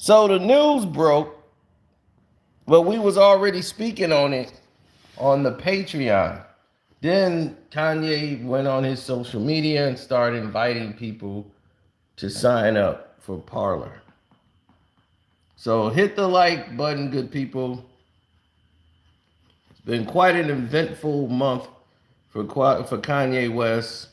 So the news broke, but we was already speaking on it on the Patreon. Then Kanye went on his social media and started inviting people to sign up for Parler. So hit the like button, good people. It's been quite an eventful month for Kanye West.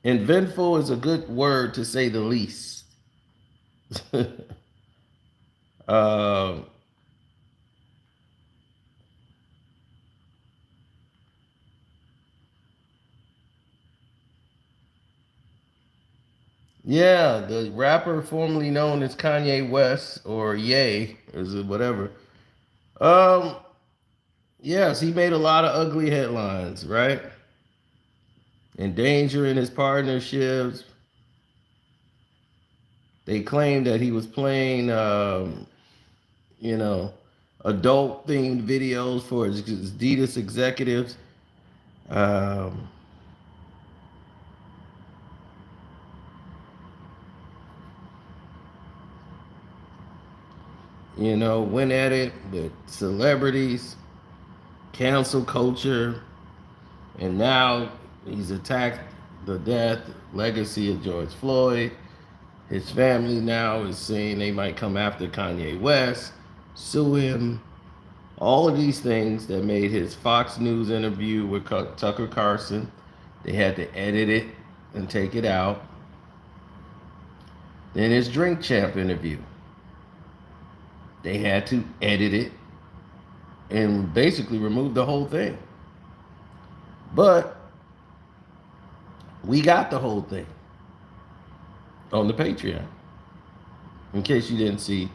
Eventful is a good word to say the least. uh, yeah, the rapper formerly known as Kanye West or Ye, is it whatever. Um, yes, he made a lot of ugly headlines, right? Endangering his partnerships. They claimed that he was playing, you know, adult themed videos for his Adidas executives. Um, went at it with celebrities, cancel culture, and now he's attacked the death legacy of George Floyd. His family now is saying they might come after Kanye West, sue him. All of these things that made his Fox News interview with Tucker Carlson, they had to edit it and take it out. Then his Drink Champ interview, they had to edit it and basically remove the whole thing. But we got the whole thing on the Patreon. In case you didn't see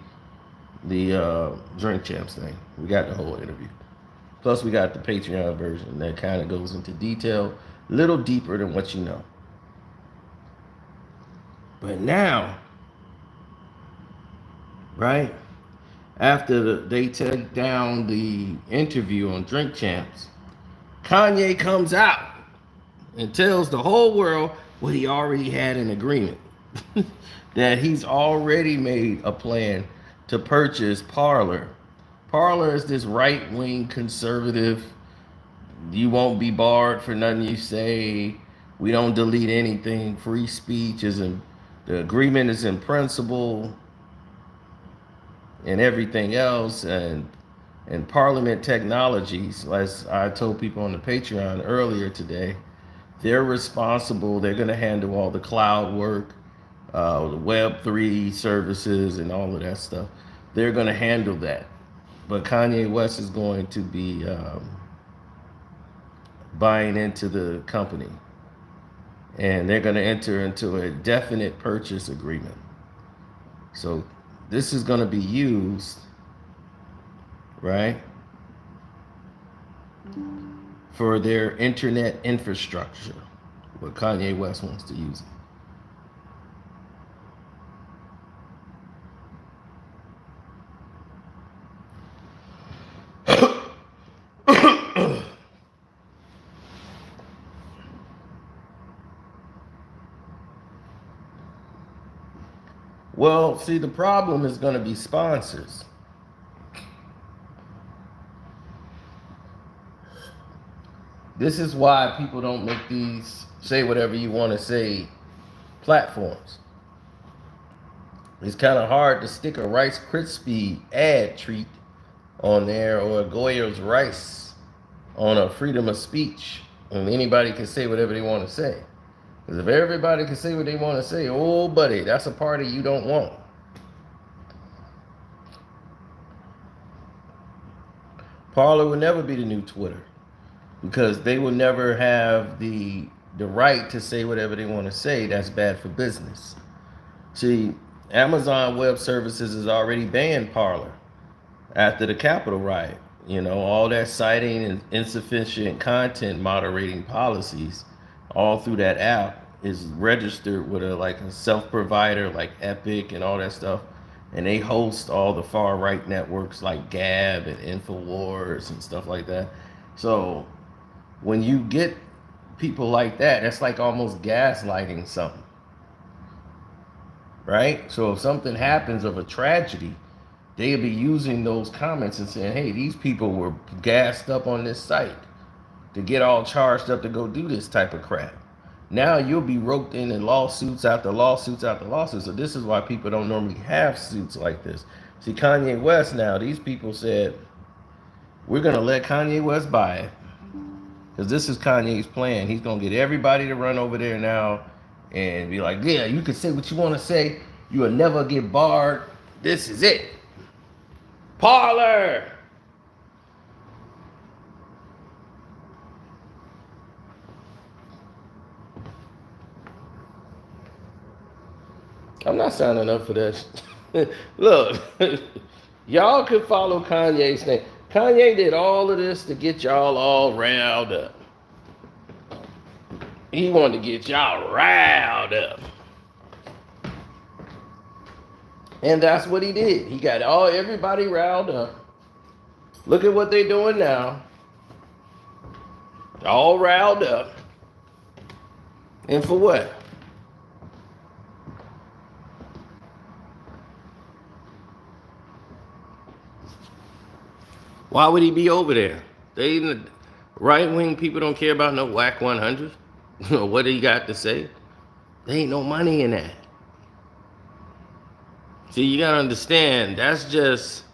the Drink Champs thing, we got the whole interview. Plus, we got the Patreon version that kind of goes into detail, a little deeper than what you know. But now, right after they take down the interview on Drink Champs, Kanye comes out and tells the whole world what he already had in agreement. That he's already made a plan to purchase Parler. Parler is this right-wing conservative. You won't be barred for nothing you say. We don't delete anything. Free speech is in the agreement is in principle and everything else. And Parliament Technologies, as I told people on the Patreon earlier today, they're responsible. They're going to handle all the cloud work, the Web3 services, and all of that stuff. They're going to handle that. But Kanye West is going to be buying into the company. And they're going to enter into a definite purchase agreement. So this is going to be used, right, for their internet infrastructure, what Kanye West wants to use it. Well, see, the problem is going to be sponsors. This is why people don't make these say whatever you want to say platforms. It's kind of hard to stick a Rice Krispie ad treat on there or a Goya's Rice on a freedom of speech, and anybody can say whatever they want to say. Because if everybody can say what they want to say, oh, buddy, that's a party you don't want. Parler will never be the new Twitter because they will never have the right to say whatever they want to say. That's bad for business. See, Amazon Web Services has already banned Parler after the Capitol riot. All that citing and insufficient content moderating policies all through that app is registered with a self-provider like Epic and all that stuff. And they host all the far right networks like Gab and InfoWars and stuff like that. So when you get people like that, that's like almost gaslighting something, right? So if something happens of a tragedy, they'll be using those comments and saying, hey, these people were gassed up on this site to get all charged up to go do this type of crap. Now you'll be roped in lawsuits after lawsuits after lawsuits. So this is why people don't normally have suits like this. See, Kanye West now, these people said, we're going to let Kanye West buy it. Because this is Kanye's plan. He's going to get everybody to run over there now and be like, yeah, you can say what you want to say. You will never get barred. This is it. Parler. I'm not signing up for that. Look, y'all can follow Kanye's thing. Kanye did all of this to get y'all all riled up. He wanted to get y'all riled up. And that's what he did. He got everybody riled up. Look at what they're doing now. All riled up. And for what? Why would he be over there? They right-wing people don't care about no whack 100. What do you got to say? There ain't no money in that. See, you gotta understand, that's just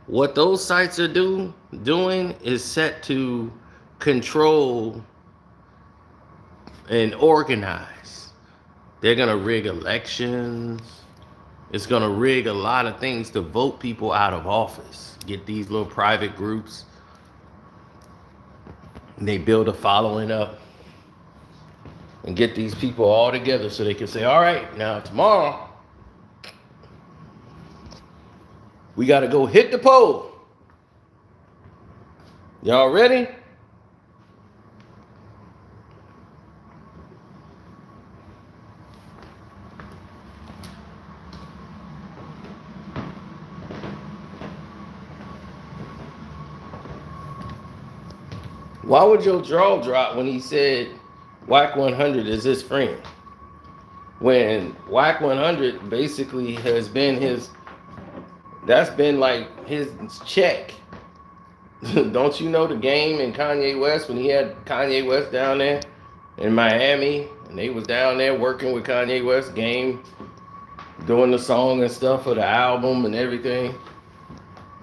what those sites are doing is set to control and organize. They're gonna rig elections. It's gonna rig a lot of things to vote people out of office. Get these little private groups. And they build a following up and get these people all together so they can say, all right, now tomorrow we got to go hit the poll. Y'all ready? Why would your jaw drop when he said Whack 100 is his friend? When Whack 100 basically has been that's been like his check. Don't you know the Game and Kanye West, when he had Kanye West down there in Miami and they was down there working with Kanye West, Game doing the song and stuff for the album and everything.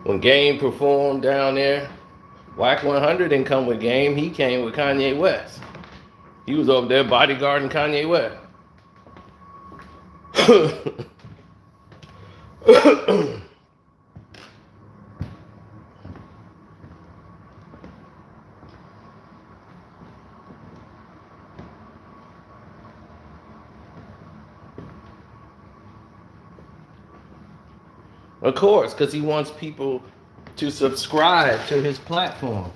When Game performed down there, Whack 100 didn't come with Game, he came with Kanye West. He was over there bodyguarding Kanye West. Of course, because he wants people to subscribe to his platform.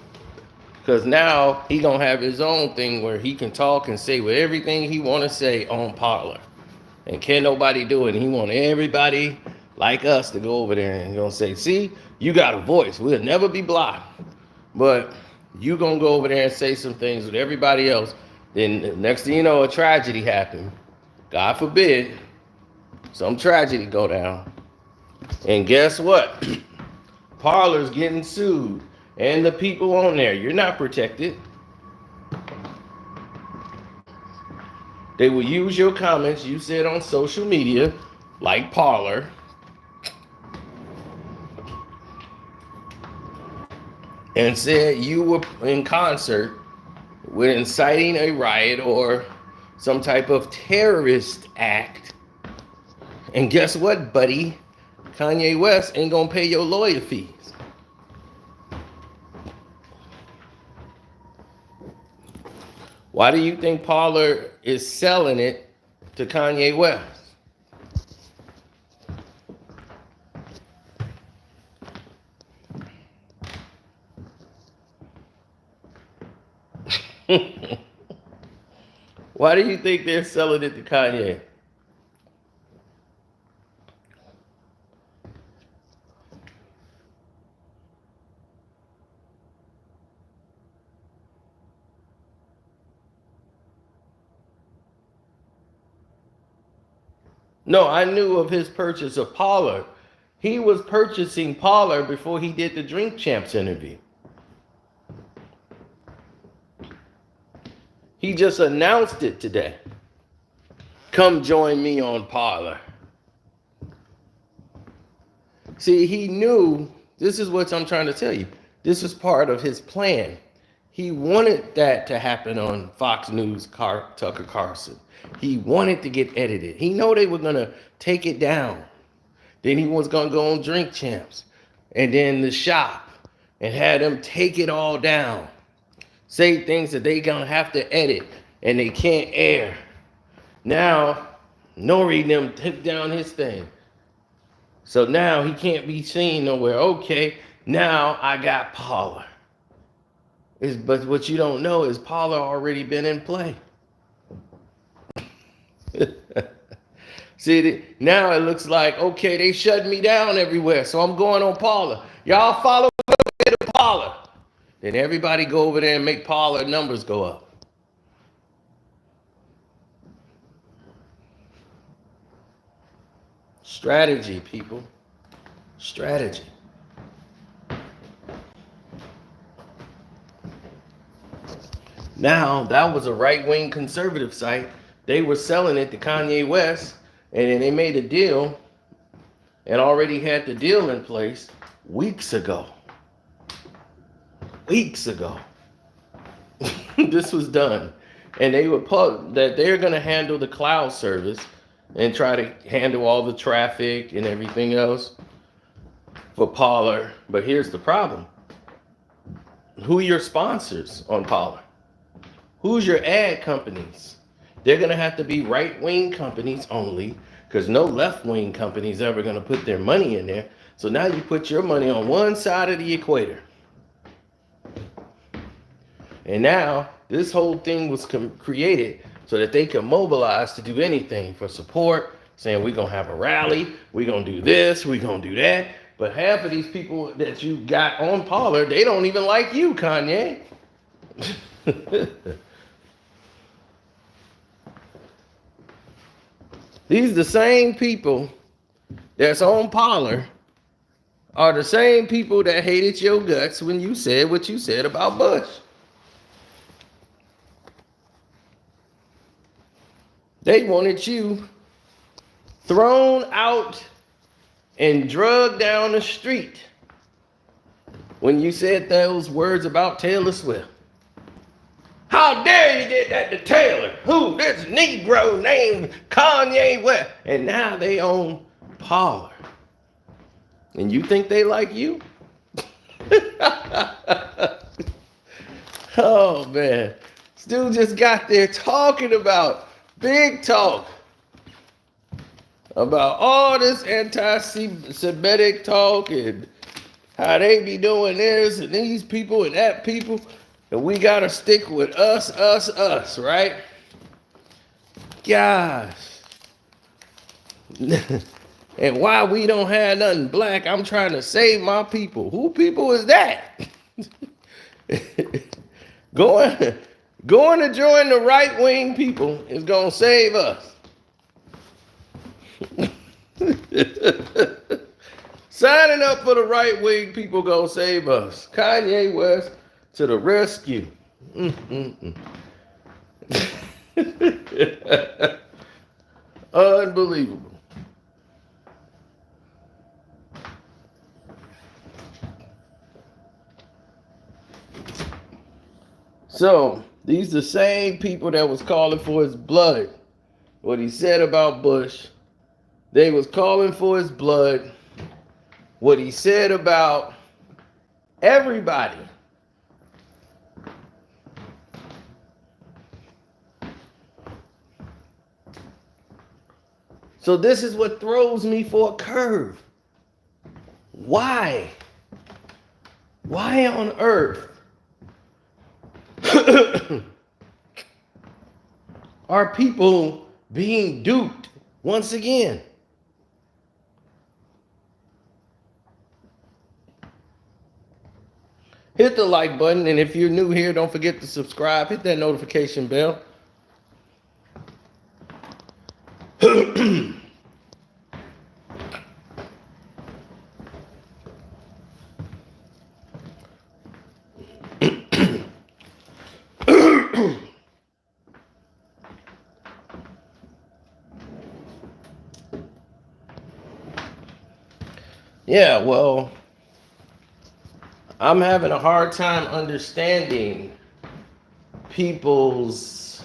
Because now he gonna have his own thing where he can talk and say with everything he want to say on Parler, and can't nobody do it. And he want everybody like us to go over there and gonna say, "See, you got a voice. We'll never be blocked." But you gonna go over there and say some things with everybody else. Then next thing you know, a tragedy happened. God forbid, some tragedy go down. And guess what? Parler's getting sued. And the people on there, you're not protected. They will use your comments you said on social media, like Parler, and said you were in concert with inciting a riot or some type of terrorist act. And guess what, buddy? Kanye West ain't gonna pay your lawyer fees. Why do you think Parler is selling it to Kanye West? Why do you think they're selling it to Kanye? No, I knew of his purchase of Parler. He was purchasing Parler before he did the Drink Champs interview. He just announced it today. Come join me on Parler. See, he knew, this is what I'm trying to tell you. This was part of his plan. He wanted that to happen on Fox News, Tucker Carlson. He wanted to get edited. He knew they were going to take it down. Then he was going to go on Drink Champs and then the shop and had them take it all down. Say things that they going to have to edit and they can't air. Now, Nori them took down his thing. So now he can't be seen nowhere. Okay, now I got Parler. But what you don't know is Parler already been in play. See, now it looks like, okay, they shut me down everywhere, so I'm going on Parler. Y'all follow me to Parler. Then everybody go over there and make Parler numbers go up. Strategy, people. Strategy. Now, that was a right-wing conservative site. They were selling it to Kanye West, and then they made a deal and already had the deal in place weeks ago. Weeks ago. This was done. And they were that they're going to handle the cloud service and try to handle all the traffic and everything else for Parler. But here's the problem. Who are your sponsors on Parler? Who's your ad companies? They're going to have to be right-wing companies only, because no left-wing company is ever going to put their money in there. So now you put your money on one side of the equator. And now this whole thing was created so that they can mobilize to do anything for support, saying we're going to have a rally, we're going to do this, we're going to do that. But half of these people that you got on Parler, they don't even like you, Kanye. These the same people that's on Parler are the same people that hated your guts when you said what you said about Bush. They wanted you thrown out and drugged down the street when you said those words about Taylor Swift. How dare you did that to Taylor? Who? This Negro named Kanye West. And now they own Parler. And you think they like you? Oh, man. Stu just got there talking about big talk about all this anti-Semitic talk and how they be doing this and these people and that people. And we got to stick with us, right? Gosh. And why we don't have nothing black, I'm trying to save my people. Who people is that? Going to join the right-wing people is going to save us. Signing up for the right-wing people going to save us. Kanye West to the rescue. Unbelievable. So, these the same people that was calling for his blood. What he said about Bush. They was calling for his blood. What he said about everybody. So this is what throws me for a curve. Why? Why on earth are people being duped once again? Hit the like button, and if you're new here, don't forget to subscribe. Hit that notification bell. Yeah, well, I'm having a hard time understanding people's,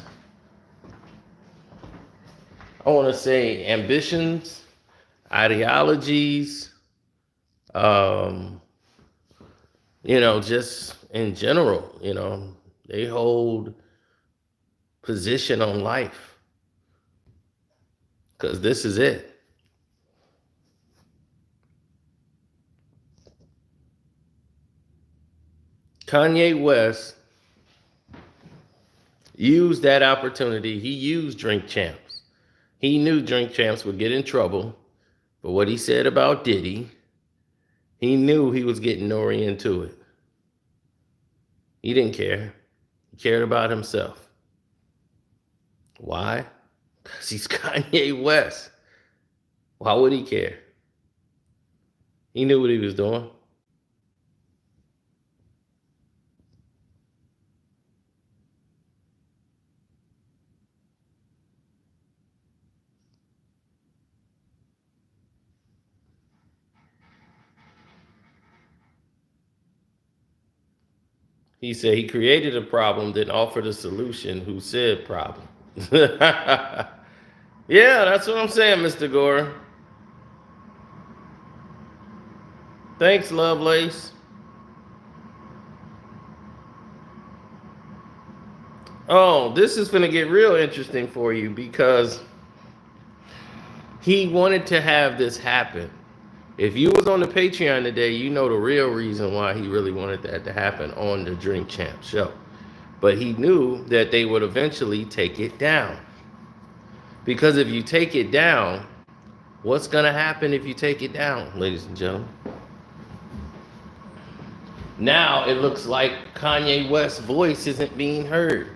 I want to say, ambitions, ideologies, um, just in general, they hold position on life because this is it. Kanye West used that opportunity. He used Drink Champs. He knew Drink Champs would get in trouble for what he said about Diddy. He knew he was getting Nori into it. He didn't care. He cared about himself. Why? Because he's Kanye West. Why would he care? He knew what he was doing. He said he created a problem, then offered a solution. Who said problem? Yeah, that's what I'm saying, Mr. Gore. Thanks, Lovelace. Oh, this is going to get real interesting for you because he wanted to have this happen. If you was on the Patreon today, you know the real reason why he really wanted that to happen on the Drink Champ show. But he knew that they would eventually take it down. Because if you take it down, what's going to happen if you take it down, ladies and gentlemen? Now it looks like Kanye West's voice isn't being heard.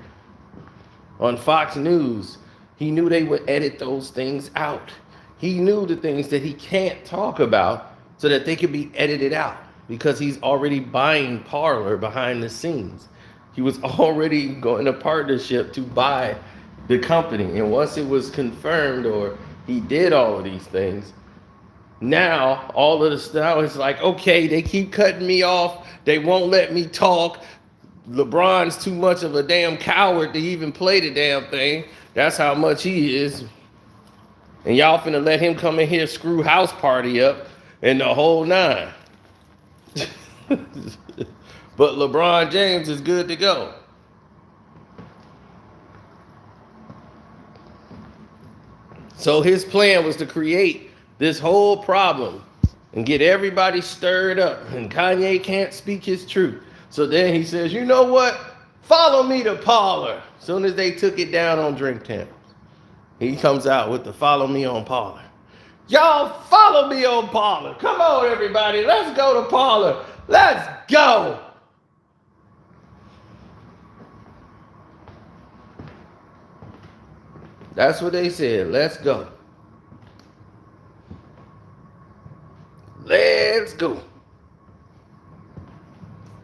On Fox News, he knew they would edit those things out. He knew the things that he can't talk about so that they could be edited out because he's already buying Parler behind the scenes. He was already going to partnership to buy the company. And once it was confirmed or he did all of these things, now all of the stuff is like, okay, they keep cutting me off. They won't let me talk. LeBron's too much of a damn coward to even play the damn thing. That's how much he is. And y'all finna let him come in here, screw house party up, and the whole nine. But LeBron James is good to go. So his plan was to create this whole problem and get everybody stirred up. And Kanye can't speak his truth. So then he says, you know what? Follow me to Parler. As soon as they took it down on Drink Champs, he comes out with the follow me on Parler. Y'all follow me on Parler. Come on, everybody. Let's go to Parler. Let's go. That's what they said. Let's go. Let's go.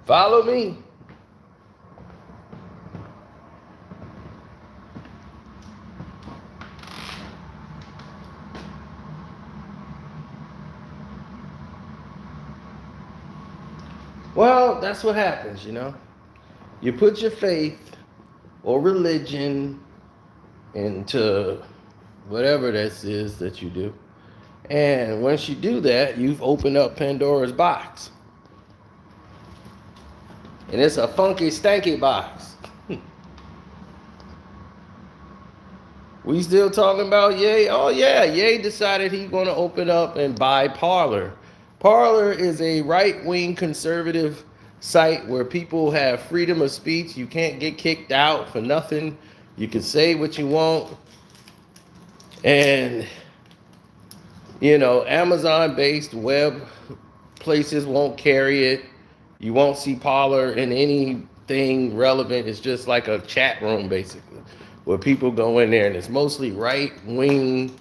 Follow me. Well, that's what happens, You put your faith or religion into whatever this is that you do. And once you do that, you've opened up Pandora's box. And it's a funky, stanky box. We still talking about Ye? Oh, yeah. Ye decided he's going to open up and buy Parler. Parler is a right-wing conservative site where people have freedom of speech. You can't get kicked out for nothing. You can say what you want. And, Amazon-based web places won't carry it. You won't see Parler in anything relevant. It's just like a chat room, basically, where people go in there. And it's mostly right-wing,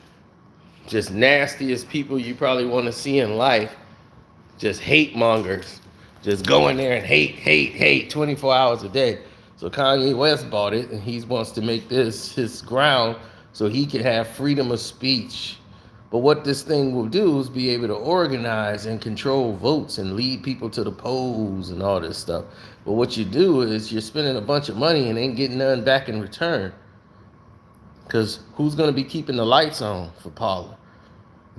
just nastiest people you probably want to see in life. Just hate mongers. Just go in there and hate 24 hours a day. So Kanye West bought it, and he wants to make this his ground so he can have freedom of speech, But what this thing will do is be able to organize and control votes and lead people to the polls and all this stuff. But what you do is you're spending a bunch of money and ain't getting none back in return. Because who's going to be keeping the lights on for Parler?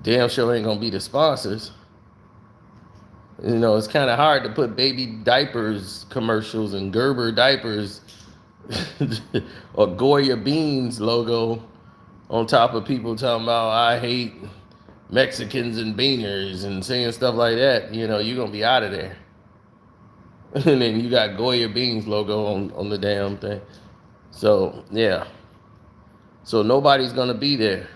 Damn sure ain't going to be the sponsors. You know, it's kind of hard to put baby diapers commercials and Gerber diapers or Goya Beans logo on top of people talking about I hate Mexicans and beaners and saying stuff like that. You know, you're going to be out of there. And then you got Goya Beans logo on the damn thing. So, yeah. So nobody's going to be there.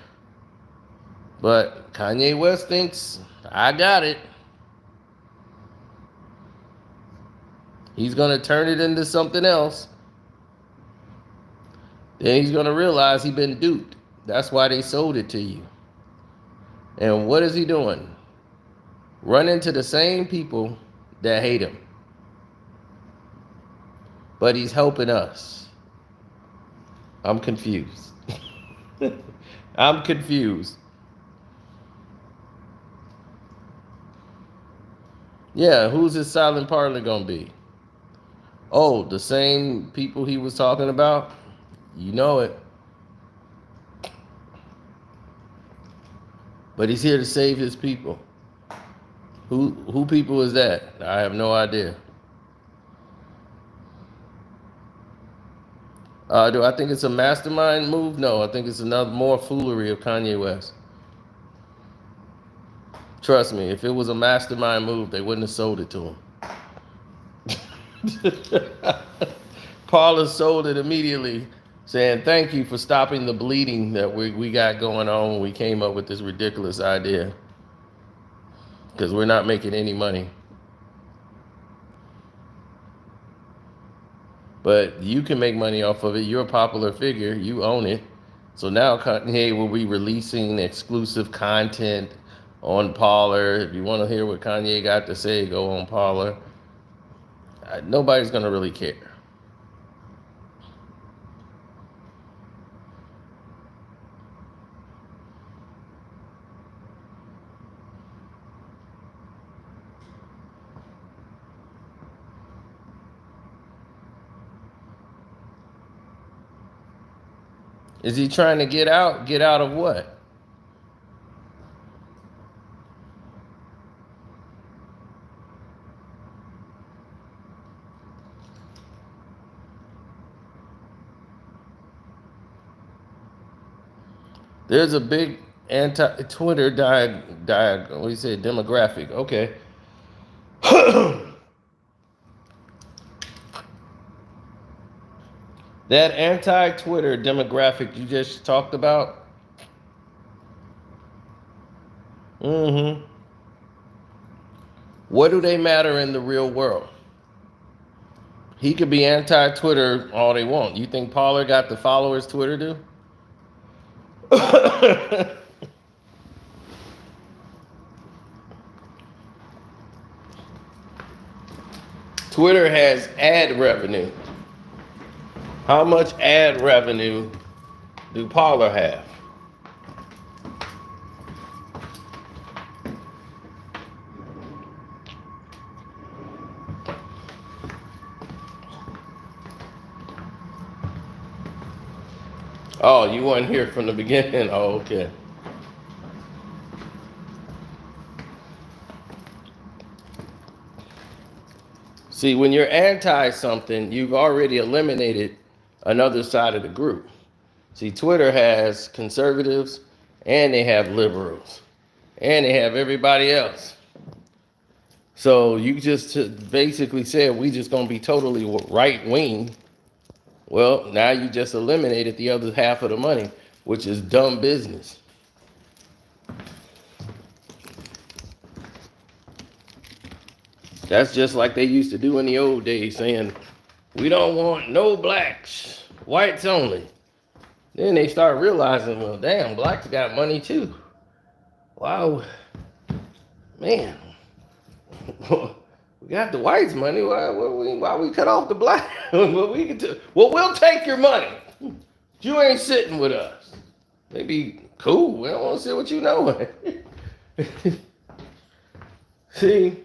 But Kanye West thinks, I got it. He's going to turn it into something else. Then he's going to realize he's been duped. That's why they sold it to you. And what is he doing? Run into the same people that hate him. But he's helping us. I'm confused. I'm confused. Yeah, who's his silent partner going to be? Oh, the same people he was talking about? You know it. But he's here to save his people. Who people is that? I have no idea. Do I think it's a mastermind move? No, I think it's another more foolery of Kanye West. Trust me, if it was a mastermind move, they wouldn't have sold it to him. Parler sold it immediately, saying, thank you for stopping the bleeding that we got going on when we came up with this ridiculous idea. Because we're not making any money. But you can make money off of it. You're a popular figure. You own it. So now Kanye will be releasing exclusive content on Parler. If you want to hear what Kanye got to say, go on Parler. Nobody's going to really care. Is he trying to get out? Get out of what? There's a big anti-Twitter what do you say, demographic. Okay. That anti-Twitter demographic you just talked about. What do they matter in the real world? He could be anti-Twitter all they want. You think Parler got the followers Twitter do? Twitter has ad revenue. How much ad revenue do Parler have? Oh, you weren't here from the beginning? Oh, okay. See, when you're anti something, you've already eliminated another side of the group. See, Twitter has conservatives, and they have liberals, and they have everybody else. So you just basically said we just gonna be totally right wing. Well, now you just eliminated the other half of the money, which is dumb business. That's just like they used to do in the old days, saying, we don't want no blacks, whites only. Then they start realizing, well, damn, blacks got money too. Wow, man, we got the whites' money. Why we cut off the black? Well, we'll take your money. You ain't sitting with us. They be cool. We don't want to see what you know. See,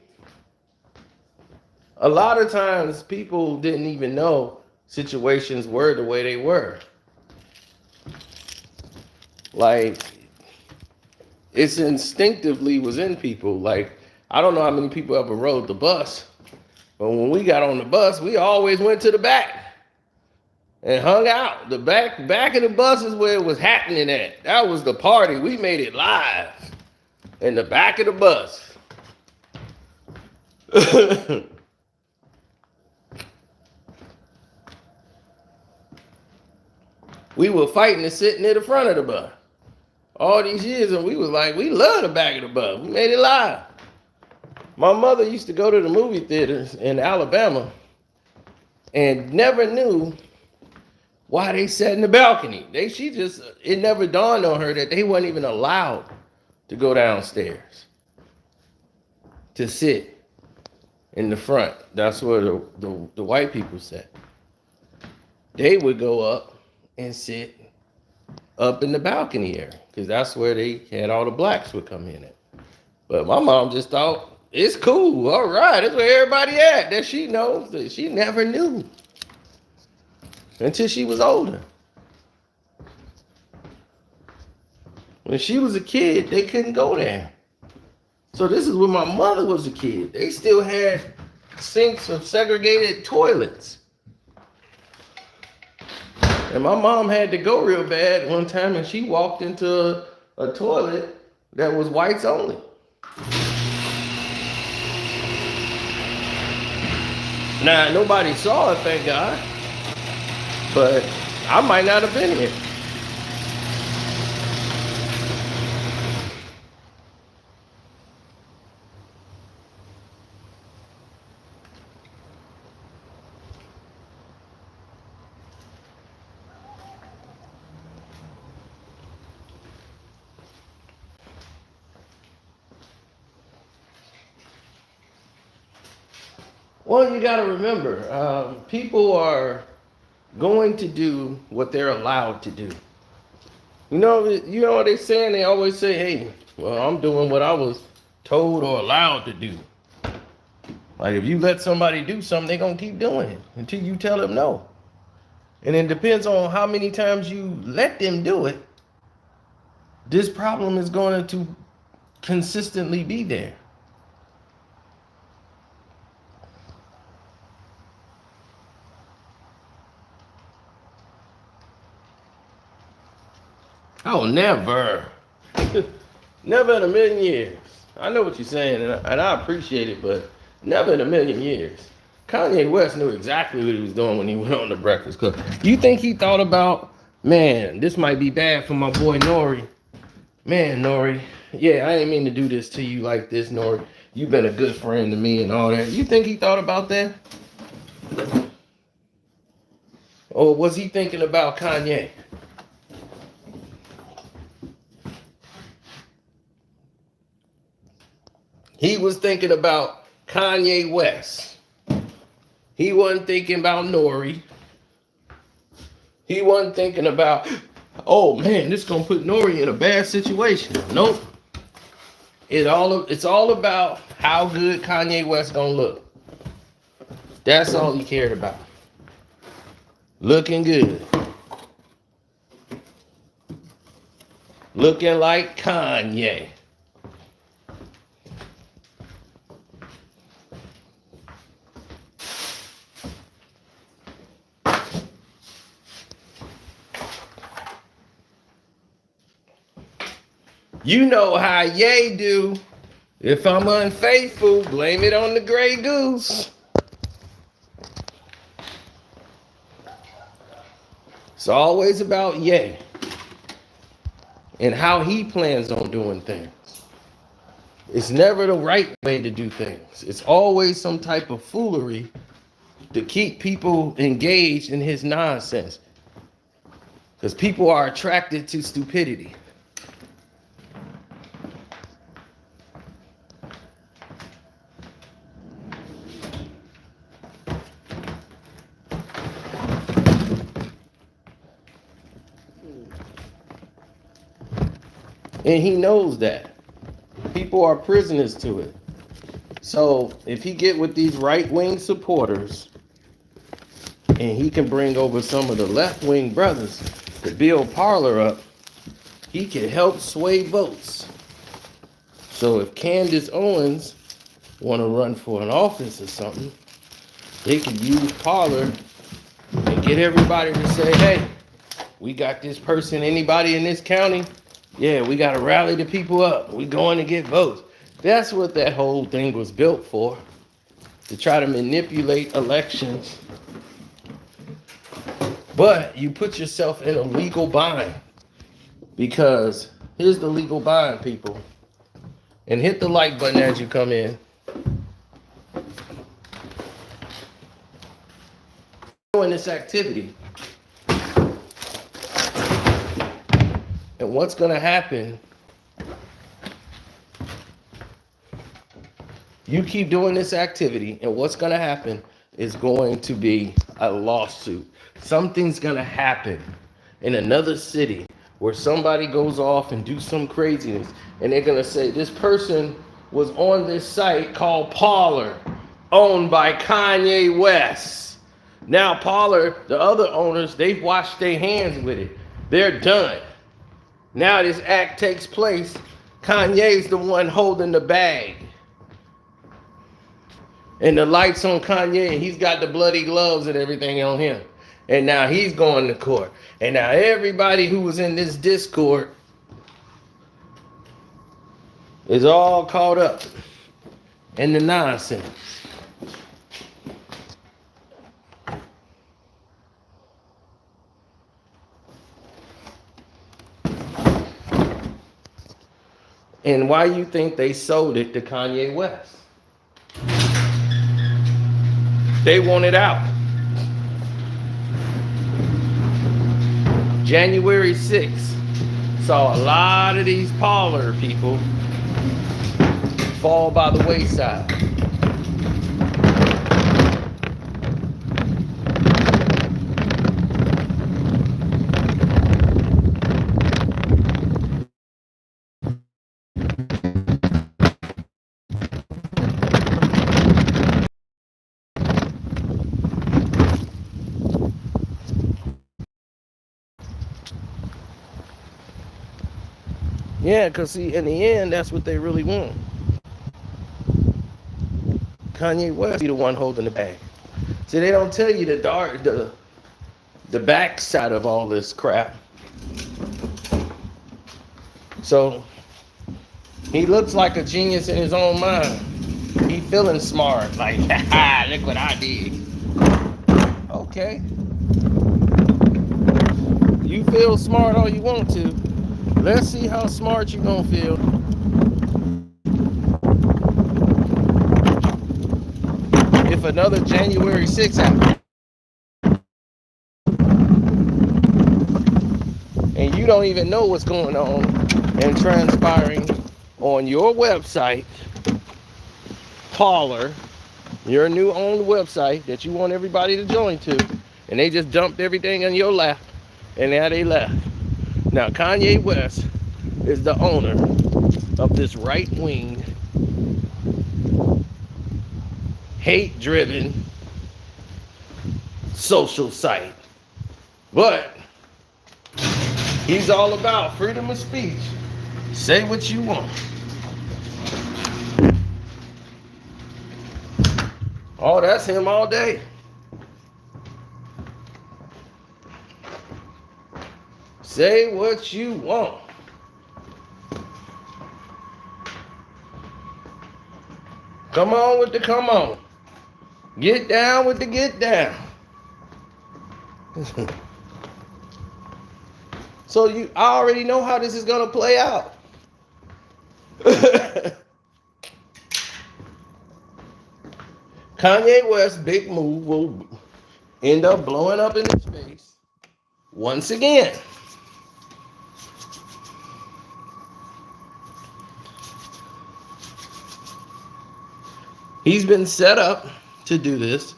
a lot of times people didn't even know situations were the way they were. Like, it's instinctively was in people. Like, I don't know how many people ever rode the bus, but when we got on the bus, we always went to the back and hung out. The back of the bus is where it was happening at. That was the party. We made it live in the back of the bus. We were fighting to sit near the front of the bus all these years, and we was like, we love the back of the bus. We made it live. My mother used to go to the movie theaters in Alabama and never knew why they sat in the balcony. It never dawned on her that they weren't even allowed to go downstairs to sit in the front. That's where the white people sat. They would go up and sit up in the balcony area because that's where they had all the blacks would come in at. But my mom just thought, it's cool. All right, that's where everybody at. That she knows that she never knew until she was older. When she was a kid, they couldn't go there. So this is when my mother was a kid. They still had sinks of segregated toilets. And my mom had to go real bad one time, and she walked into a toilet that was whites only. Now, nobody saw it, thank God. But I might not have been here. Well, you got to remember, people are going to do what they're allowed to do. You know what they're saying? They always say, hey, well, I'm doing what I was told or allowed to do. Like, if you let somebody do something, they're going to keep doing it until you tell them no. And it depends on how many times you let them do it. This problem is going to consistently be there. Oh, never. Never in a million years. I know what you're saying, and I appreciate it, but never in a million years. Kanye West knew exactly what he was doing when he went on the Breakfast Club. Do you think he thought about, man, this might be bad for my boy Nori? Man, Nori, yeah, I ain't mean to do this to you like this, Nori. You've been a good friend to me and all that. You think he thought about that? Or was he thinking about Kanye? He was thinking about Kanye West. He wasn't thinking about Nori. He wasn't thinking about, oh man, this is gonna put Nori in a bad situation. Nope. It's all about how good Kanye West gonna look. That's all he cared about. Looking good. Looking like Kanye. You know how Ye do. If I'm unfaithful, blame it on the gray goose. It's always about Ye and how he plans on doing things. It's never the right way to do things. It's always some type of foolery to keep people engaged in his nonsense. Because people are attracted to stupidity. And he knows that. People are prisoners to it. So if he get with these right-wing supporters and he can bring over some of the left-wing brothers to build Parler up, he can help sway votes. So if Candace Owens want to run for an office or something, they can use Parler and get everybody to say, hey, we got this person, anybody in this county? Yeah, we got to rally the people up. We going to get votes. That's what that whole thing was built for, to try to manipulate elections. But you put yourself in a legal bind, because here's the legal bind, people. And hit the like button as you come in. Doing this activity. And what's going to happen, you keep doing this activity, and what's going to happen is going to be a lawsuit. Something's going to happen in another city where somebody goes off and do some craziness, and they're going to say, this person was on this site called Parler, owned by Kanye West. Now Parler, the other owners, they've washed their hands with it. They're done. Now this act takes place. Kanye's the one holding the bag. And the light's on Kanye, and he's got the bloody gloves and everything on him. And now he's going to court. And now everybody who was in this Discord is all caught up in the nonsense. And why you think they sold it to Kanye West? They want it out. January 6th saw a lot of these Parler people fall by the wayside. Yeah, because see, in the end, that's what they really want. Kanye West be the one holding the bag. See, they don't tell you the backside of all this crap. So he looks like a genius in his own mind. He feeling smart, like, haha, look what I did. Okay. You feel smart all you want to. Let's see how smart you gonna feel. If another January 6th happens, and you don't even know what's going on and transpiring on your website, Parler, your new owned website that you want everybody to join to, and they just dumped everything in your lap, and now they left. Now Kanye West is the owner of this right-wing, hate-driven social site. But he's all about freedom of speech. Say what you want. Oh, that's him all day. Say what you want. Come on with the come on. Get down with the get down. So I already know how this is gonna play out. Kanye West's big move will end up blowing up in his face once again. He's been set up to do this.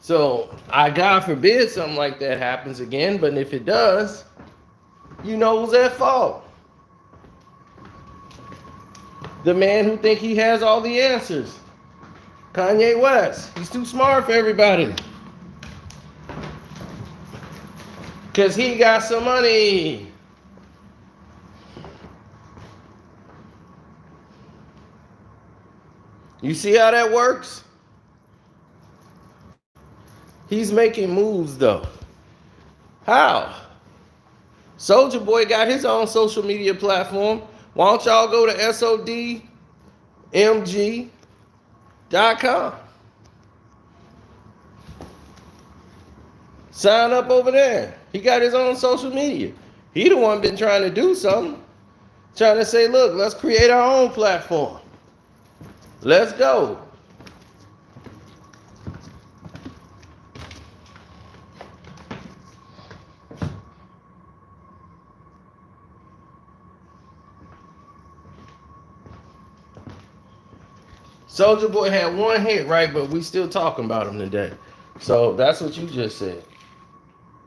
So God forbid something like that happens again, but if it does, you know who's at fault. The man who think he has all the answers. Kanye West. He's too smart for everybody. Because he got some money. You see how that works? He's making moves though. How? Soulja Boy got his own social media platform. Why don't y'all go to SODMG.com? Sign up over there. He got his own social media. He the one been trying to do something. Trying to say, look, let's create our own platform. Let's go. Soulja Boy had one hit, right? But we still talking about him today. So that's what you just said.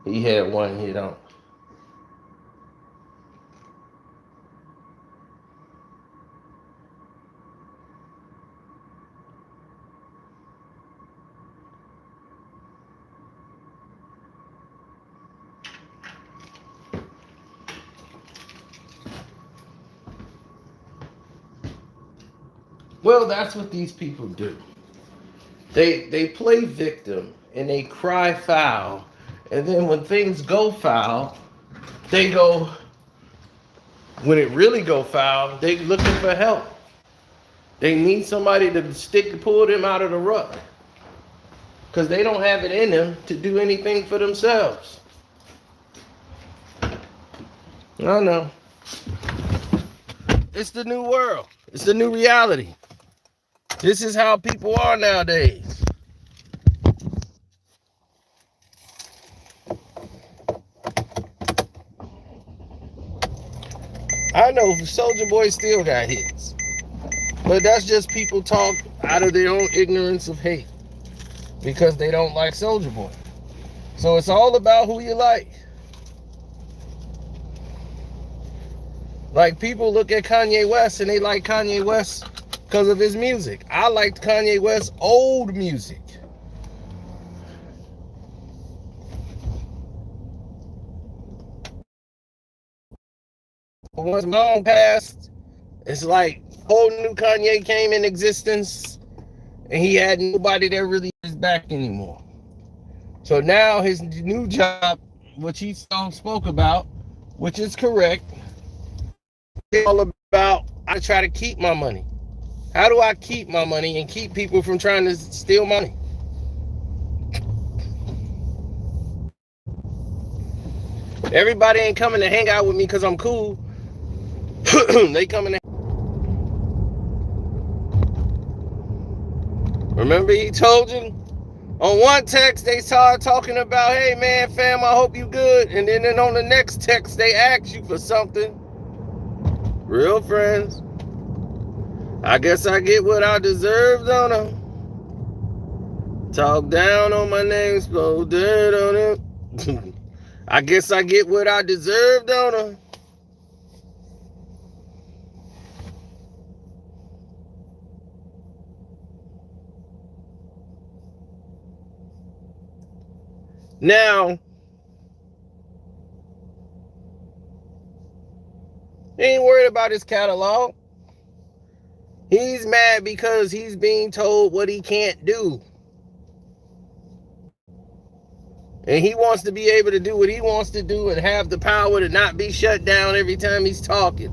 He had one hit on. Well, that's what these people do. They play victim and they cry foul. And then when things go foul, they go, when it really go foul, they looking for help. They need somebody to pull them out of the rut. Because they don't have it in them to do anything for themselves. I know. It's the new world. It's the new reality. This is how people are nowadays. I know Soulja Boy still got hits. But that's just people talk out of their own ignorance of hate. Because they don't like Soulja Boy. So it's all about who you like. Like people look at Kanye West and they like Kanye West because of his music. I liked Kanye West's old music. Once long past, it's like whole new Kanye came in existence and he had nobody that really is back anymore. So now his new job, which he spoke about, which is correct, it's all about I try to keep my money. How do I keep my money and keep people from trying to steal money? Everybody ain't coming to hang out with me because I'm cool. They coming to. Remember he told you? On one text, they started talking about, hey man, fam, I hope you good. And then on the next text, they ask you for something. Real friends. I guess I get what I deserve, don't I? Talk down on my name, slow dirt on it. I guess I get what I deserve, don't I? Now, he ain't worried about his catalog. He's mad because he's being told what he can't do. And he wants to be able to do what he wants to do and have the power to not be shut down every time he's talking.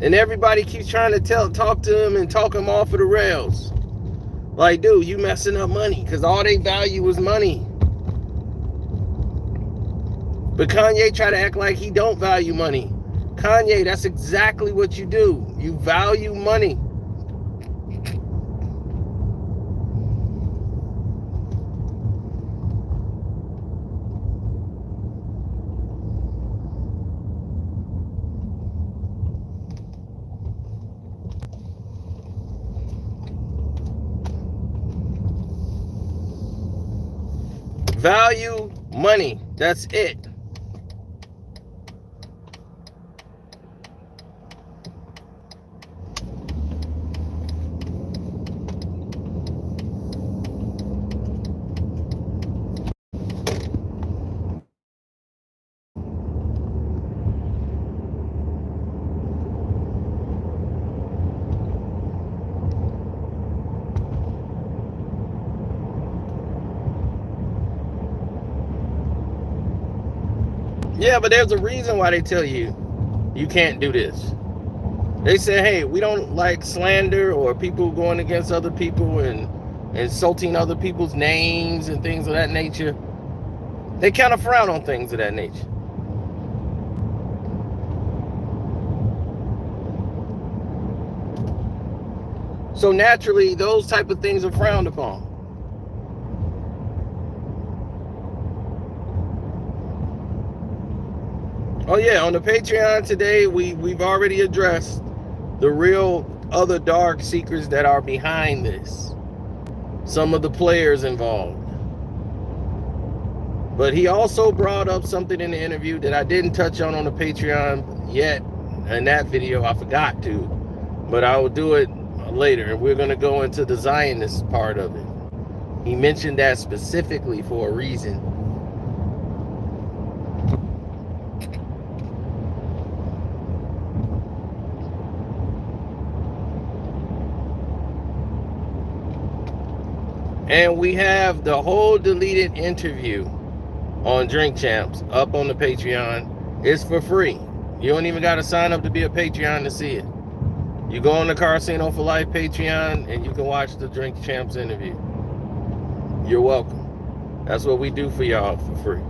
And everybody keeps trying to talk to him and talk him off of the rails. Like, dude, you messing up money because all they value is money. But Kanye try to act like he don't value money. Kanye, that's exactly what you do. You value money. Value money. That's it. Yeah, but there's a reason why they tell you you can't do this. They say, hey, we don't like slander or people going against other people and insulting other people's names and things of that nature. They kind of frown on things of that nature. So naturally, those type of things are frowned upon. Oh yeah, on the Patreon today, we've already addressed the real other dark secrets that are behind this. Some of the players involved. But he also brought up something in the interview that I didn't touch on the Patreon yet. In that video, I forgot to. But I will do it later. And we're going to go into the Zionist part of it. He mentioned that specifically for a reason. And we have the whole deleted interview on Drink Champs up on the Patreon. It's for free. You don't even got to sign up to be a Patreon to see it. You go on the Casino for Life Patreon and you can watch the Drink Champs interview. You're welcome. That's what we do for y'all for free.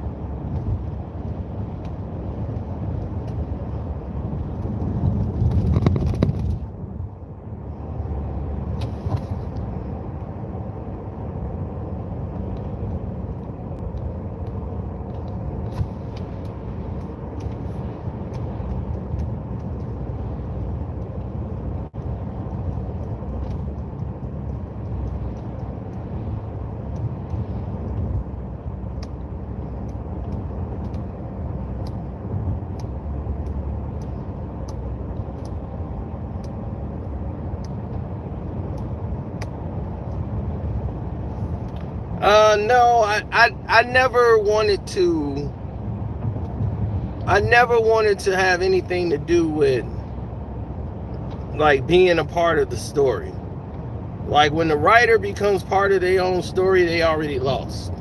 No, I never wanted to. I never wanted to have anything to do with like being a part of the story. Like when the writer becomes part of their own story, they already lost.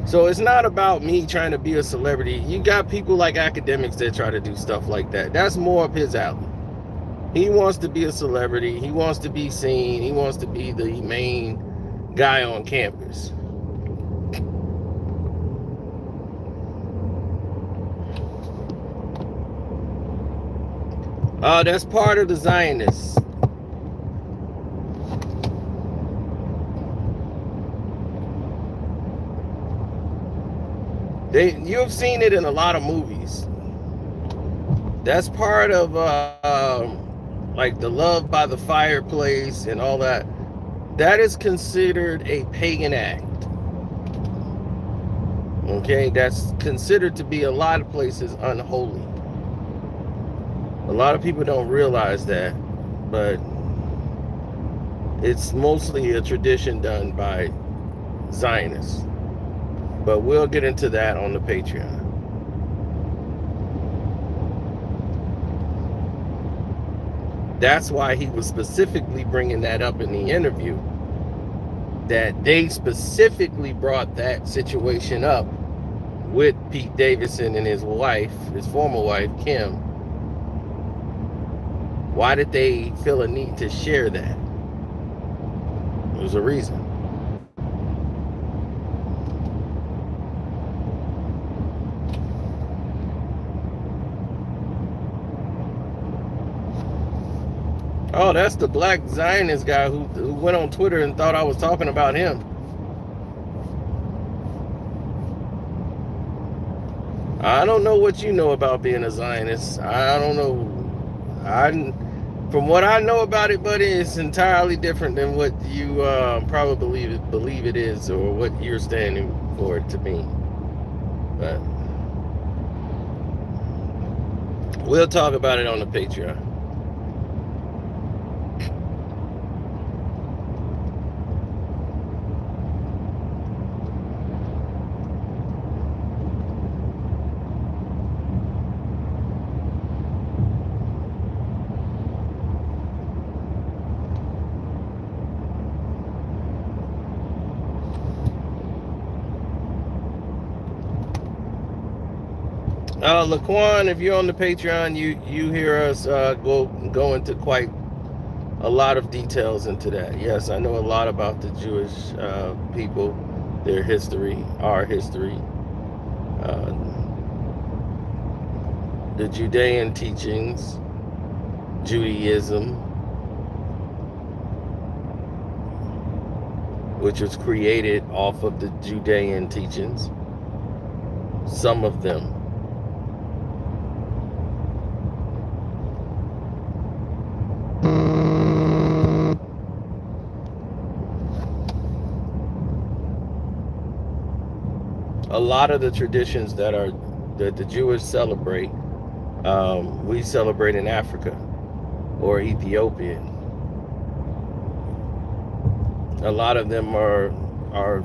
So it's not about me trying to be a celebrity. You got people like academics that try to do stuff like that. That's more of his alley. He wants to be a celebrity. He wants to be seen. He wants to be the main guy on campus. That's part of the Zionists. You've seen it in a lot of movies. That's part of like the Love by the Fireplace and all that. That is considered a pagan act. Okay, that's considered to be a lot of places unholy. A lot of people don't realize that, but it's mostly a tradition done by Zionists. But we'll get into that on the Patreon. That's why he was specifically bringing that up in the interview, that they specifically brought that situation up with Pete Davidson and his wife, his former wife, Kim. Why did they feel a need to share that? There's a reason. Oh, that's the black Zionist guy who went on Twitter and thought I was talking about him. I don't know what you know about being a Zionist. I don't know. From what I know about it, buddy, it's entirely different than what you probably believe it is, or what you're standing for it to mean. But we'll talk about it on the Patreon. Laquan, if you're on the Patreon, you hear us go into quite a lot of details into that. Yes, I know a lot about the Jewish people, their history, our history, the Judean teachings, Judaism, which was created off of the Judean teachings, some of them. A lot of the traditions that the Jewish celebrate, we celebrate in Africa or Ethiopia. A lot of them are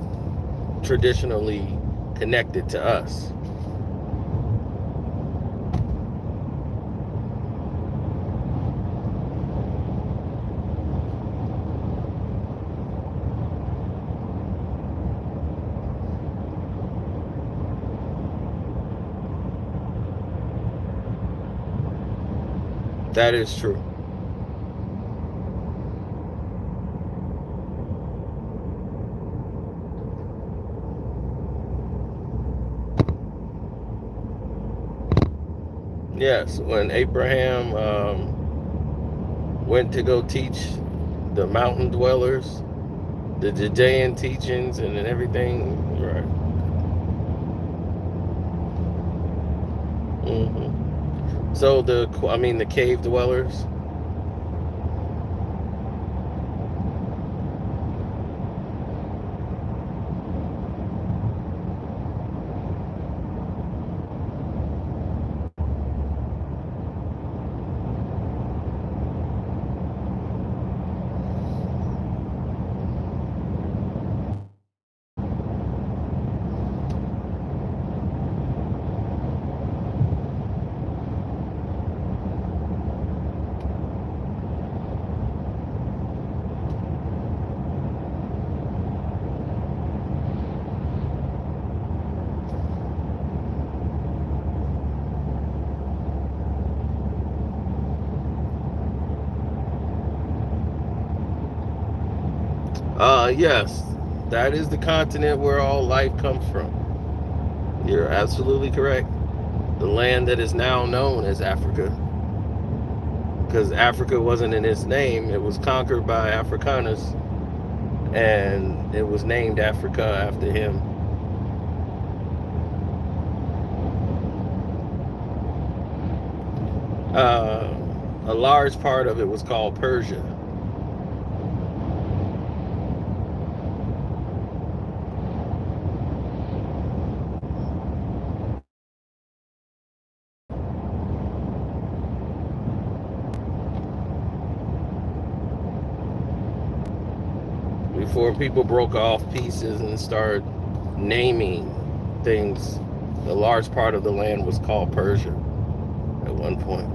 traditionally connected to us. That is true. Yes, when Abraham went to go teach the mountain dwellers, the Judean teachings and everything, right? So the cave dwellers. Yes, that is the continent where all life comes from. You're absolutely correct. The land that is now known as Africa, because Africa wasn't in its name, it was conquered by Africanus, and it was named Africa after him. A large part of it was called Persia. Before people broke off pieces and started naming things, a large part of the land was called Persia at one point.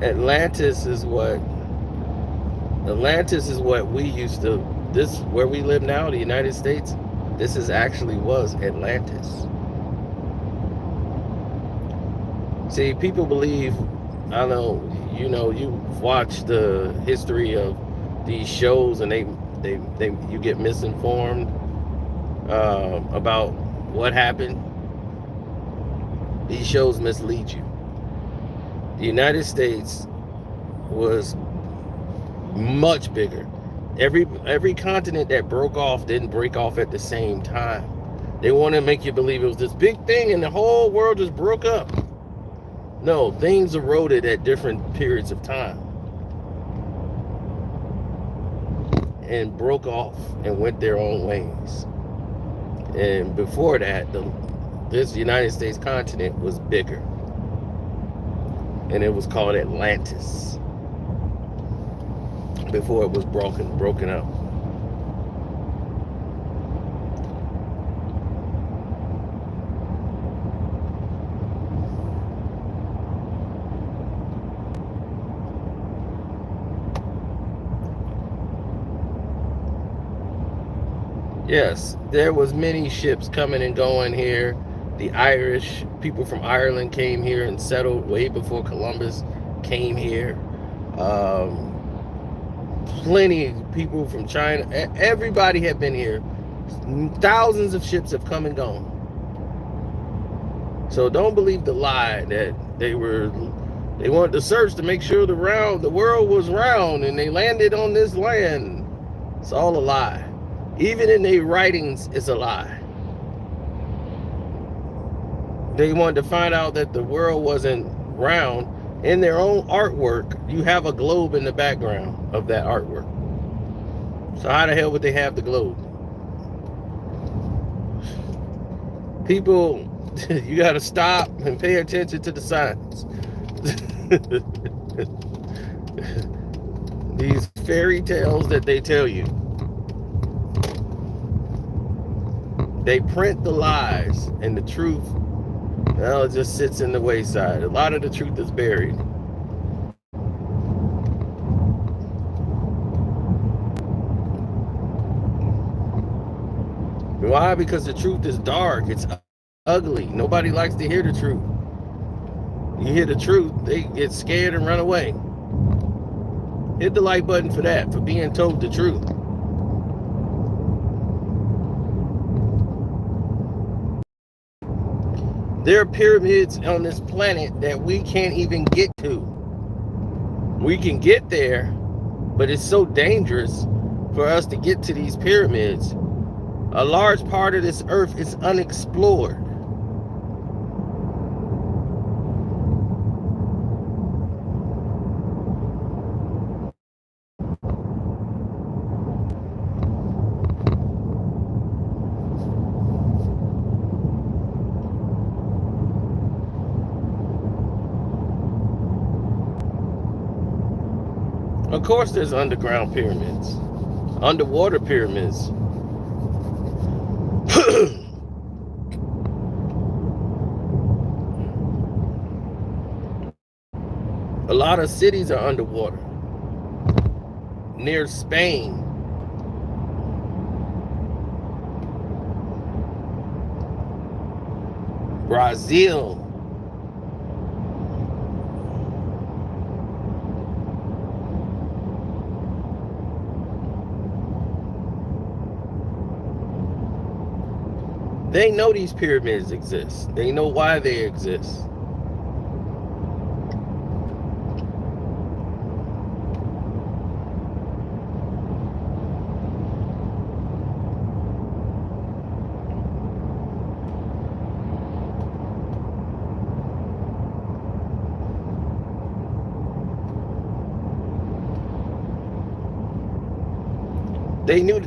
Atlantis is what we used to, this where we live now, the United States, this was Atlantis. See, people believe, I know, you've watched the history of these shows, and you get misinformed about what happened. These shows mislead you. The United States was much bigger Every continent that broke off didn't break off at the same time. They want to make you believe it was this big thing and the whole world just broke up. No, things eroded at different periods of time and broke off and went their own ways. And before that, this United States continent was bigger, and it was called Atlantis before it was broken up. Yes, there was many ships coming and going here. The Irish people from Ireland came here and settled way before Columbus came here. Plenty of people from China. Everybody had been here. Thousands of ships have come and gone. So don't believe the lie that they wanted to search to make sure the world was round and they landed on this land. It's all a lie. Even in their writings, it's a lie. They wanted to find out that the world wasn't round. In their own artwork, you have a globe in the background of that artwork. So how the hell would they have the globe? People, you got to stop and pay attention to the signs. These fairy tales that they tell you. They print the lies, and the truth, well, it just sits in the wayside. A lot of the truth is buried. Why? Because the truth is dark. It's ugly. Nobody likes to hear the truth. You hear the truth, they get scared and run away. Hit the like button for that, for being told the truth. There are pyramids on this planet that we can't even get to. We can get there, but it's so dangerous for us to get to these pyramids. A large part of this earth is unexplored. Of course there's underground pyramids, underwater pyramids. A lot of cities are underwater. Near Spain, Brazil, they know these pyramids exist. They know why they exist.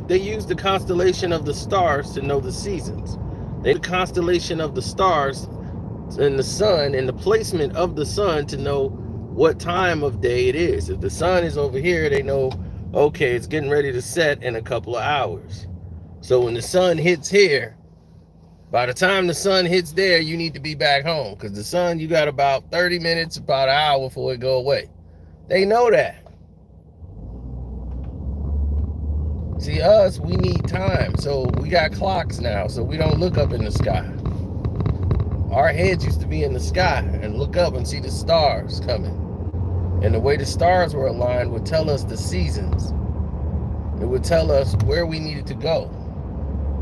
They used the constellation of the stars to know the seasons. The constellation of the stars and the sun and the placement of the sun to know what time of day it is. If the sun is over here, they know, okay, it's getting ready to set in a couple of hours. So when the sun hits here, by the time the sun hits there, you need to be back home, because the sun, you got about 30 minutes, about an hour before it go away. They know that. See, us, we need time, so we got clocks now, so we don't look up in the sky. Our heads used to be in the sky and look up and see the stars coming. And the way the stars were aligned would tell us the seasons. It would tell us where we needed to go.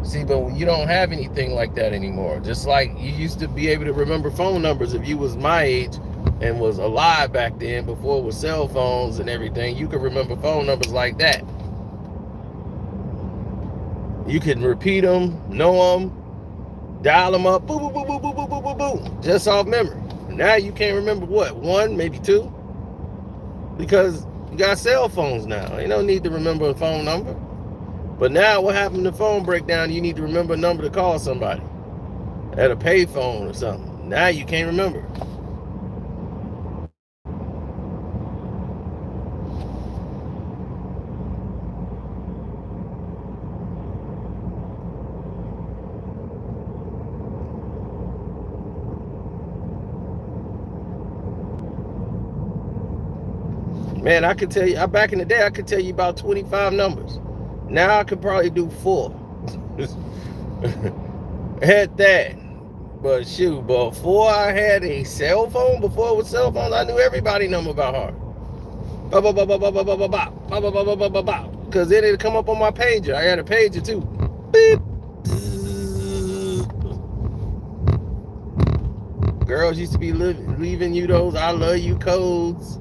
See, but you don't have anything like that anymore. Just like you used to be able to remember phone numbers. If you was my age and was alive back then, before it was cell phones and everything, you could remember phone numbers like that. You can repeat them, know them, dial them up, boom, boom, boom, boom, boom, boom, boom, boom, boom, just off memory. Now you can't remember what, one, maybe two, because you got cell phones now. You don't need to remember a phone number. But now what happened to phone breakdown? You need to remember a number to call somebody at a payphone or something. Now you can't remember. Man, I could tell you, back in the day, I could tell you about 25 numbers. Now I could probably do 4. Had that. But shoot, before I had a cell phone, before it was cell phones, I knew everybody's number by heart. Because then it'd come up on my pager. I had a pager too. Beep. Girls used to be leaving you those I love you codes.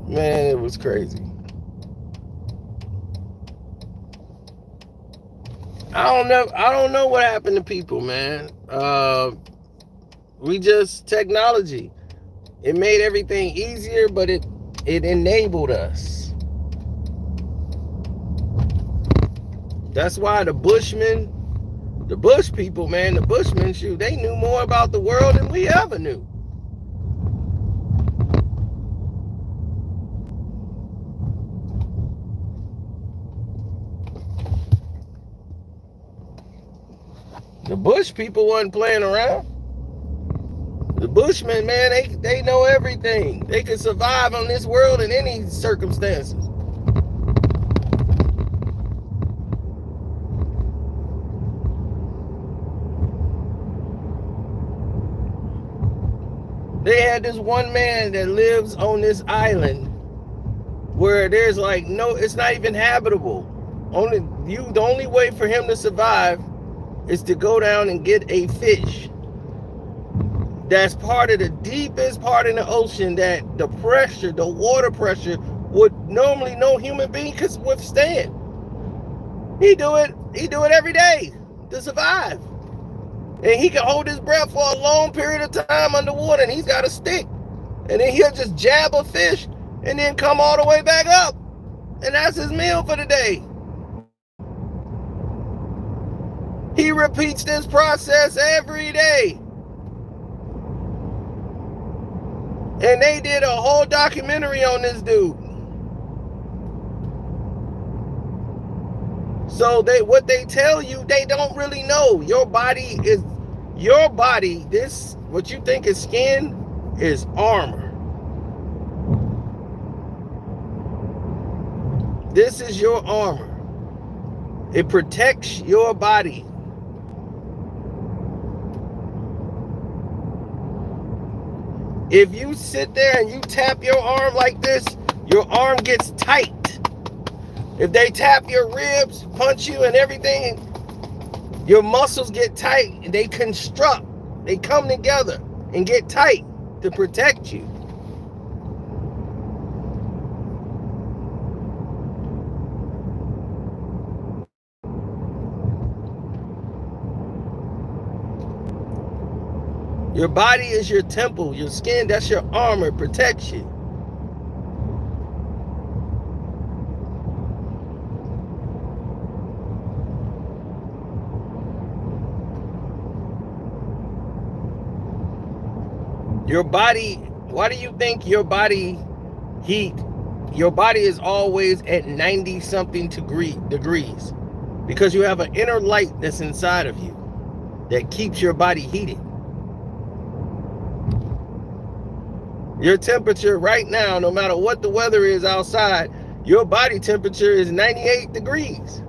Man, it was crazy. I don't know what happened to people, man. We just technology. It made everything easier, but it enabled us. That's why the bush people, man, the Bushmen, shoot, they knew more about the world than we ever knew. The Bush people wasn't playing around. The Bushmen, man, they know everything. They can survive on this world in any circumstances. They had this one man that lives on this island where there's like it's not even habitable. The only way for him to survive is to go down and get a fish that's part of the deepest part in the ocean that the water pressure would normally no human being could withstand. He do it every day to survive. And he can hold his breath for a long period of time underwater, and he's got a stick. And then he'll just jab a fish and then come all the way back up. And that's his meal for the day. He repeats this process every day. And they did a whole documentary on this dude. So what they tell you, they don't really know. Your body, what you think is skin, is armor. This is your armor. It protects your body. If you sit there and you tap your arm like this, your arm gets tight. If they tap your ribs, punch you and everything, your muscles get tight and they construct. They come together and get tight to protect you. Your body is your temple. Your skin, that's your armor. It protects you. Your body, why do you think your body heat? Your body is always at 90 something degrees because you have an inner light that's inside of you that keeps your body heated. Your temperature right now, no matter what the weather is outside, your body temperature is 98 degrees.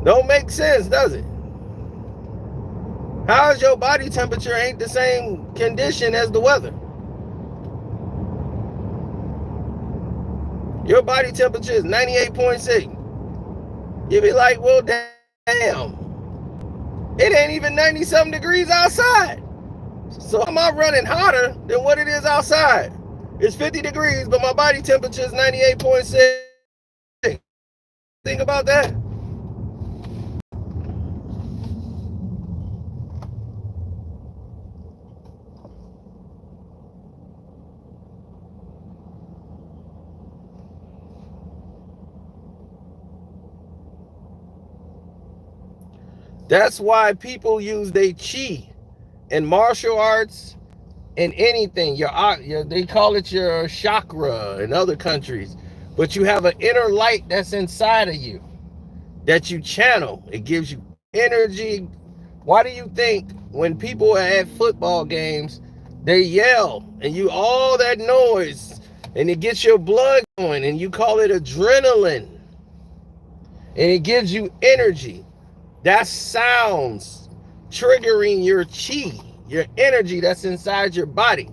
Don't make sense, does it? How is your body temperature ain't the same condition as the weather? Your body temperature is 98.6. You'd be like, well, damn. It ain't even 90-something degrees outside. So am I running hotter than what it is outside? It's 50 degrees, but my body temperature is 98.6. Think about that. That's why people use their chi in martial arts and anything. They call it your chakra in other countries. But you have an inner light that's inside of you that you channel. It gives you energy. Why do you think when people are at football games, they yell and you all that noise and it gets your blood going and you call it adrenaline and it gives you energy? That sounds triggering your chi, your energy that's inside your body.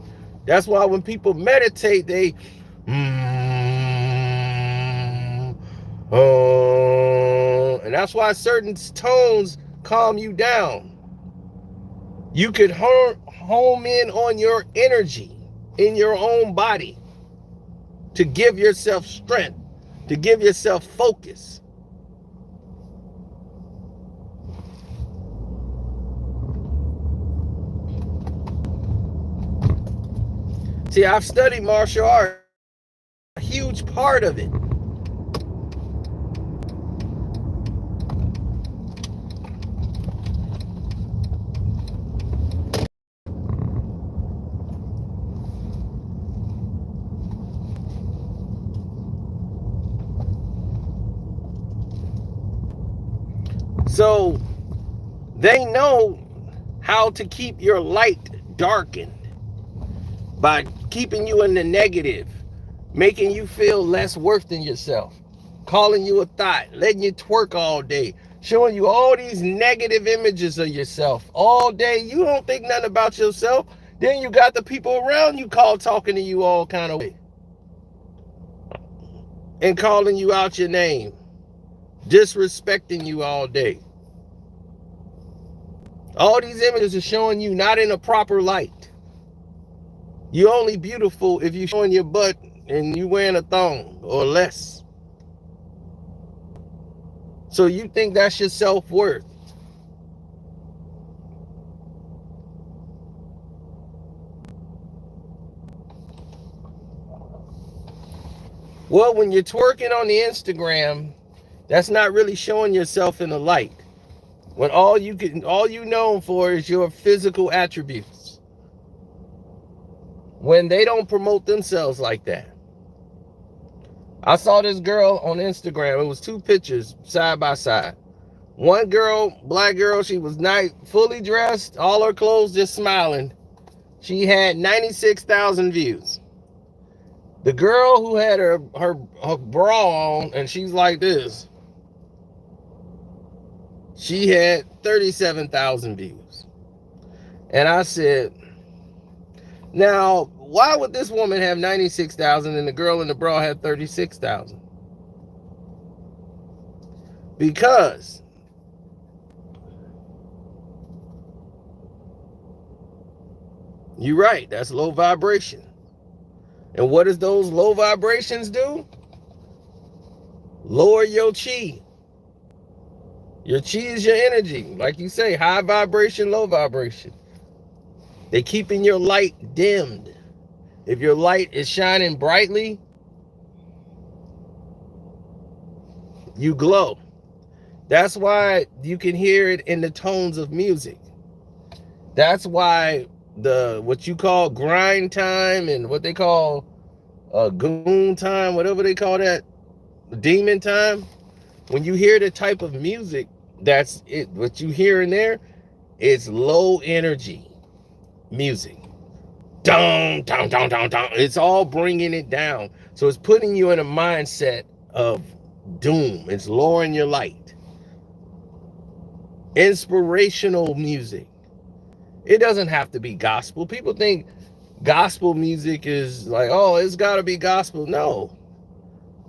That's why when people meditate, they and that's why certain tones calm you down. You could home in on your energy in your own body to give yourself strength, to give yourself focus. See, I've studied martial arts, a huge part of it. So they know how to keep your light darkened by keeping you in the negative, making you feel less worth than yourself, calling you a thought, letting you twerk all day, showing you all these negative images of yourself all day. You don't think nothing about yourself. Then you got the people around you talking to you all kind of way and calling you out your name, disrespecting you all day. All these images are showing you not in a proper light. You're only beautiful if you're showing your butt and you wearing a thong or less. So you think that's your self-worth. Well, when you're twerking on the Instagram, that's not really showing yourself in the light. When all you known for is your physical attributes. When they don't promote themselves like that. I saw this girl on Instagram. It was two pictures side by side. One girl, black girl, she was fully dressed, all her clothes just smiling. She had 96,000 views. The girl who had her bra on and she's like this, she had 37,000 views. And I said, now, why would this woman have 96,000 and the girl in the bra had 36,000? Because you're right, that's low vibration. And what does those low vibrations do? Lower your chi. Your chi is your energy. Like you say, high vibration, low vibration. They're keeping your light dimmed. If your light is shining brightly, you glow. That's why you can hear it in the tones of music. That's why what you call grind time and what they call goon time, whatever they call that, demon time. When you hear the type of music, that's it. What you hear in there, it's low energy music. Dun, dun, dun, dun, dun. It's all bringing it down. So it's putting you in a mindset of doom. It's lowering your light. Inspirational music. It doesn't have to be gospel. People think gospel music is like, oh, it's got to be gospel. No.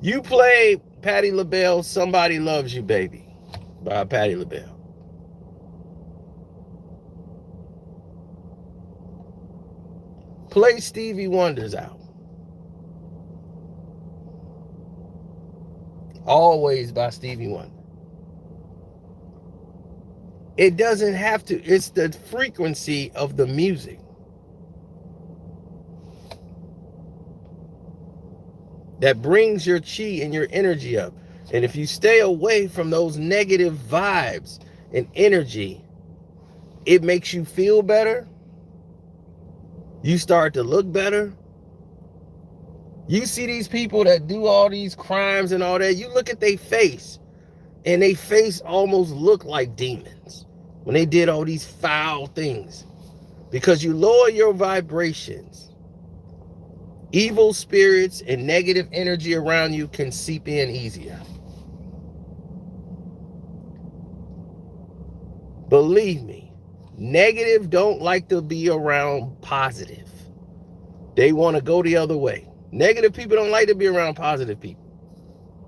You play Patti LaBelle, Somebody Loves You, Baby, by Patti LaBelle. Play Stevie Wonder's out. Always by Stevie Wonder. It doesn't have to. It's the frequency of the music that brings your chi and your energy up. And if you stay away from those negative vibes and energy, it makes you feel better. You start to look better. You see these people that do all these crimes and all that, you look at their face, and their face almost look like demons when they did all these foul things. Because you lower your vibrations, evil spirits and negative energy around you can seep in easier. Believe me, negative don't like to be around positive. They want to go the other way. Negative people don't like to be around positive people.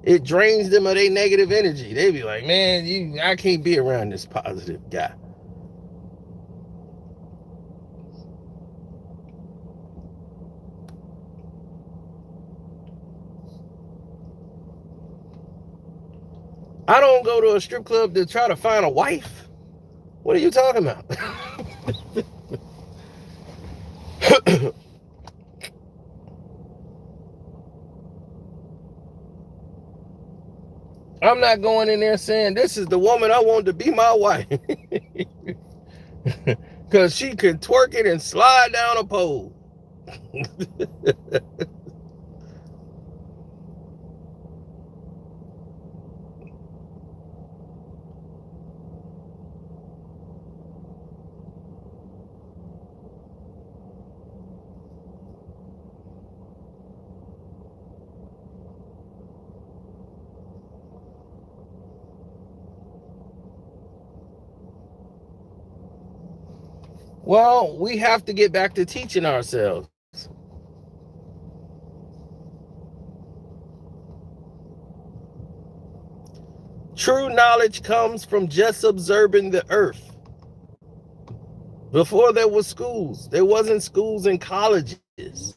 It drains them of their negative energy. They be like, man, I can't be around this positive guy. I don't go to a strip club to try to find a wife. What are you talking about? I'm not going in there saying, this is the woman I want to be my wife. Because she can twerk it and slide down a pole. Well, we have to get back to teaching ourselves. True knowledge comes from just observing the earth. Before there was schools, there wasn't schools and colleges.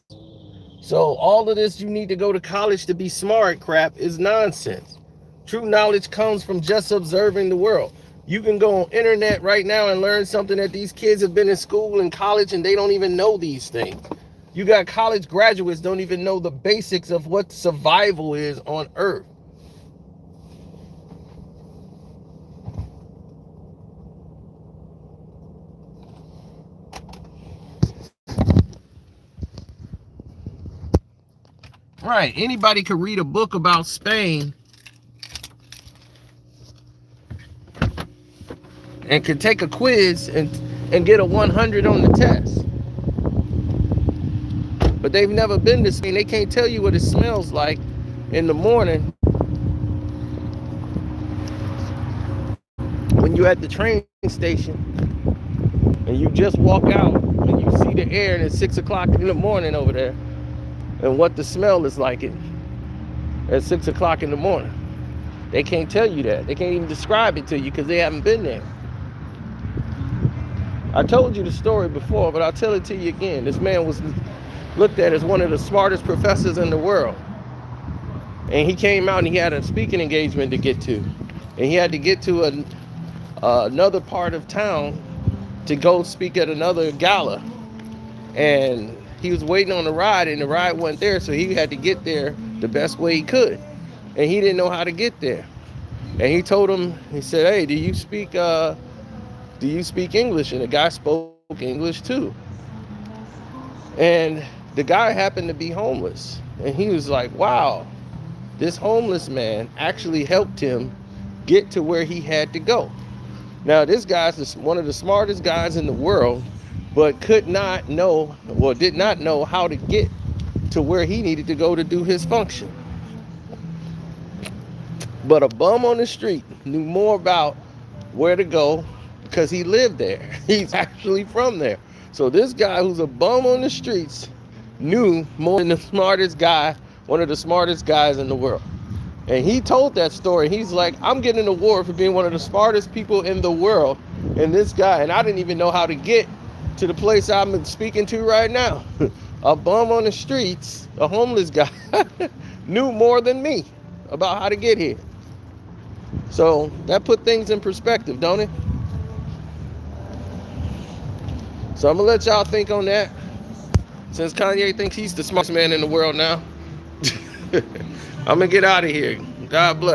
So all of this, you need to go to college to be smart crap is nonsense. True knowledge comes from just observing the world. You can go on internet right now and learn something that these kids have been in school and college and they don't even know these things. You got college graduates don't even know the basics of what survival is on Earth. Right, anybody could read a book about Spain and could take a quiz and get a 100 on the test. But they've never been to Spain. They can't tell you what it smells like in the morning when you're at the train station and you just walk out and you see the air and it's 6 o'clock in the morning over there and what the smell is like at 6 o'clock in the morning. They can't tell you that. They can't even describe it to you because they haven't been there. I told you the story before, but I'll tell it to you again. This man was looked at as one of the smartest professors in the world. And he came out and he had a speaking engagement to get to. And he had to get to another part of town to go speak at another gala. And he was waiting on the ride and the ride wasn't there, so he had to get there the best way he could. And he didn't know how to get there. And he told him, he said, hey, do you speak English? And the guy spoke English too. And the guy happened to be homeless. And he was like, wow, this homeless man actually helped him get to where he had to go. Now, this guy's one of the smartest guys in the world, but did not know how to get to where he needed to go to do his function. But a bum on the street knew more about where to go because he lived there. He's actually from there. So this guy who's a bum on the streets knew more than the smartest guy, one of the smartest guys in the world. And he told that story. He's like, I'm getting an award for being one of the smartest people in the world. And this guy, and I didn't even know how to get to the place I'm speaking to right now. a bum on the streets, a homeless guy, knew more than me about how to get here. So that put things in perspective, don't it? So I'm gonna let y'all think on that. Since Kanye thinks he's the smartest man in the world now, I'm gonna get out of here. God bless.